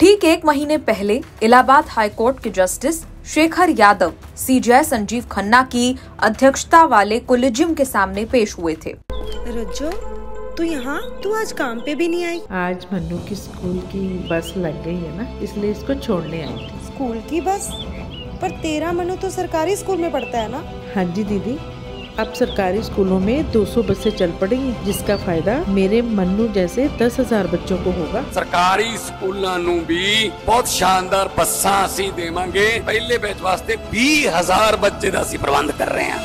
ठीक एक महीने पहले इलाहाबाद हाईकोर्ट के जस्टिस शेखर यादव सीजेआई संजीव खन्ना की अध्यक्षता वाले कोलिजियम के सामने पेश हुए थे। रज्जो, तू आज काम पे भी नहीं आई? आज मन्नू की स्कूल की बस लग गई है ना, इसलिए इसको छोड़ने आई थी। स्कूल की बस? पर तेरा मन्नू तो सरकारी स्कूल में पढ़ता है ना? हाँ जी दीदी, अब सरकारी स्कूलों में 200 बसें चल पड़ेंगी, जिसका फायदा मेरे मन्नू जैसे 10,000 बच्चों को होगा। सरकारी स्कूलों नू भी बहुत शानदार बसां असीं देवांगे। पहले बैच वास्ते 20,000 बच्चे दा असीं प्रबंध कर रहे हैं।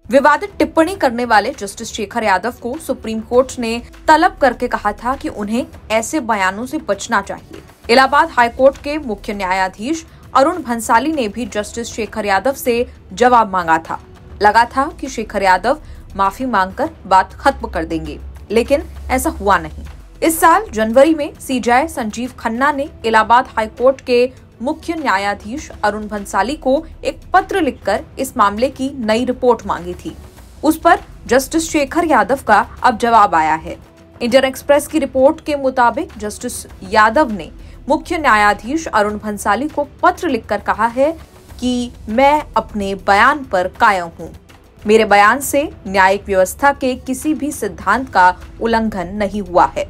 विवादित टिप्पणी करने वाले जस्टिस शेखर यादव को सुप्रीम कोर्ट ने तलब करके कहा था कि उन्हें ऐसे बयानों से बचना चाहिए। इलाहाबाद हाईकोर्ट के मुख्य न्यायाधीश अरुण भंसाली ने भी जस्टिस शेखर यादव से जवाब मांगा था। लगा था कि शेखर यादव माफी मांगकर बात खत्म कर देंगे, लेकिन ऐसा हुआ नहीं। इस साल जनवरी में सीजेआई संजीव खन्ना ने इलाहाबाद हाईकोर्ट के मुख्य न्यायाधीश अरुण भंसाली को एक पत्र लिखकर इस मामले की नई रिपोर्ट मांगी थी। उस पर जस्टिस शेखर यादव का अब जवाब आया है। इंडियन एक्सप्रेस की रिपोर्ट के मुताबिक जस्टिस यादव ने मुख्य न्यायाधीश अरुण भंसाली को पत्र लिखकर कहा है कि मैं अपने बयान पर कायम हूँ। मेरे बयान से न्यायिक व्यवस्था के किसी भी सिद्धांत का उल्लंघन नहीं हुआ है।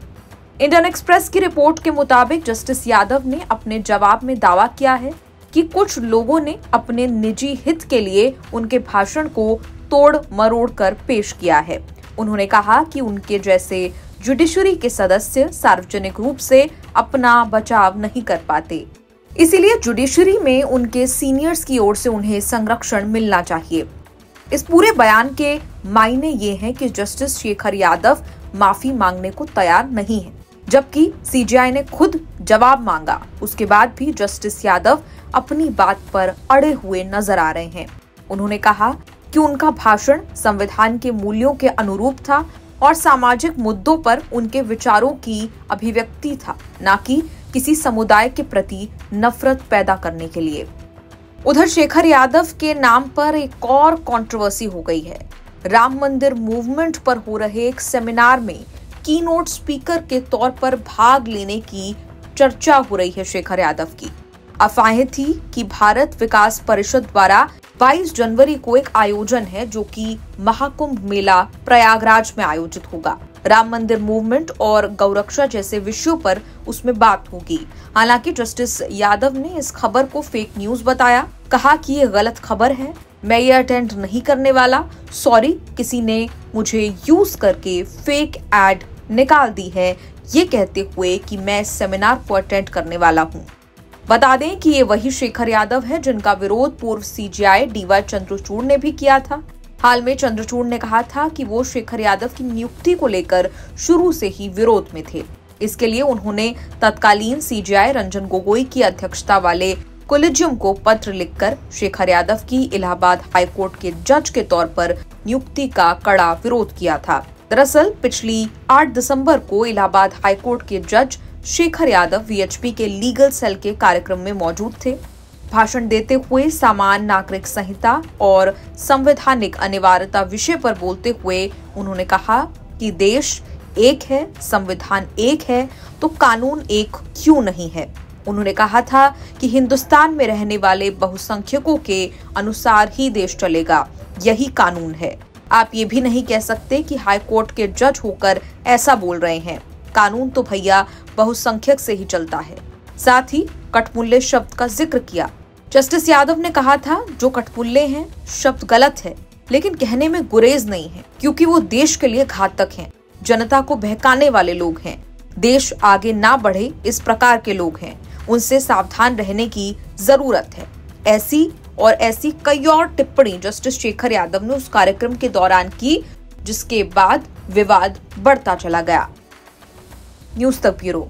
इंडियन एक्सप्रेस की रिपोर्ट के मुताबिक जस्टिस यादव ने अपने जवाब में दावा किया है कि कुछ लोगों ने अपने निजी हित के लिए उनके भाषण को तोड़ मरोड़ कर पेश किया है। उन्होंने कहा कि उनके जैसे जुडिशरी के सदस्य सार्वजनिक रूप से अपना बचाव नहीं कर पाते, इसीलिए जुडिशरी में उनके सीनियर्स की ओर से उन्हें संरक्षण मिलना चाहिए। इस पूरे बयान के मायने ये हैं कि जस्टिस शेखर यादव माफी मांगने को तैयार नहीं है, जबकि सीजेआई ने खुद जवाब मांगा। उसके बाद भी जस्टिस यादव अपनी बात पर अड़े हुए नजर आ रहे हैं। उन्होंने कहा कि उनका भाषण संविधान के मूल्यों के अनुरूप था और सामाजिक मुद्दों पर उनके विचारों की अभिव्यक्ति था, न कि किसी समुदाय के प्रति नफरत पैदा करने के लिए। उधर शेखर यादव के नाम पर एक और कंट्रोवर्सी हो गई है। राम मंदिर मूवमेंट पर हो रहे एक सेमिनार में कीनोट स्पीकर के तौर पर भाग लेने की चर्चा हो रही है शेखर यादव की। अफवाहें थी कि भारत विकास परिषद द्वारा 22 जनवरी को एक आयोजन है जो कि महाकुंभ मेला प्रयागराज में आयोजित होगा। राम मंदिर मूवमेंट और गौरक्षा जैसे विषयों पर उसमें बात होगी। हालांकि जस्टिस यादव ने इस खबर को फेक न्यूज बताया, कहा कि ये गलत खबर है, मैं ये अटेंड नहीं करने वाला, सॉरी, किसी ने मुझे यूज करके फेक एड निकाल दी है, ये कहते हुए कि मैं सेमिनार को अटेंड करने वाला हूँ। बता दें कि ये वही शेखर यादव है जिनका विरोध पूर्व सीजेआई डीवाई चंद्रचूड़ ने भी किया था। हाल में चंद्रचूड़ ने कहा था कि वो शेखर यादव की नियुक्ति को लेकर शुरू से ही विरोध में थे। इसके लिए उन्होंने तत्कालीन सीजेआई रंजन गोगोई की अध्यक्षता वाले कोलिजियम को पत्र लिखकर शेखर यादव की इलाहाबाद हाईकोर्ट के जज के तौर पर नियुक्ति का कड़ा विरोध किया था। दरअसल पिछली 8 दिसंबर को इलाहाबाद हाईकोर्ट के जज शेखर यादव वीएचपी के लीगल सेल के कार्यक्रम में मौजूद थे। भाषण देते हुए सामान्य नागरिक संहिता और संवैधानिक अनिवार्यता विषय पर बोलते हुए उन्होंने कहा कि देश एक है, संविधान एक है, तो कानून एक क्यों नहीं है। उन्होंने कहा था कि हिंदुस्तान में रहने वाले बहुसंख्यकों के अनुसार ही देश चलेगा, यही कानून है। आप ये भी नहीं कह सकते कि हाईकोर्ट के जज होकर ऐसा बोल रहे हैं। कानून तो भैया बहुसंख्यक से ही चलता है। साथ ही कठपुल्ले शब्द का जिक्र किया। जस्टिस यादव ने कहा था जो कठपुल्ले हैं शब्द गलत है, लेकिन कहने में गुरेज नहीं है, क्योंकि वो देश के लिए घातक हैं, जनता को बहकाने वाले लोग हैं, देश आगे ना बढ़े इस प्रकार के लोग हैं, उनसे सावधान रहने की जरूरत है। ऐसी कई और टिप्पणी जस्टिस शेखर यादव ने उस कार्यक्रम के दौरान की, जिसके बाद विवाद बढ़ता चला गया। न्यूज़ तक ब्यूरो।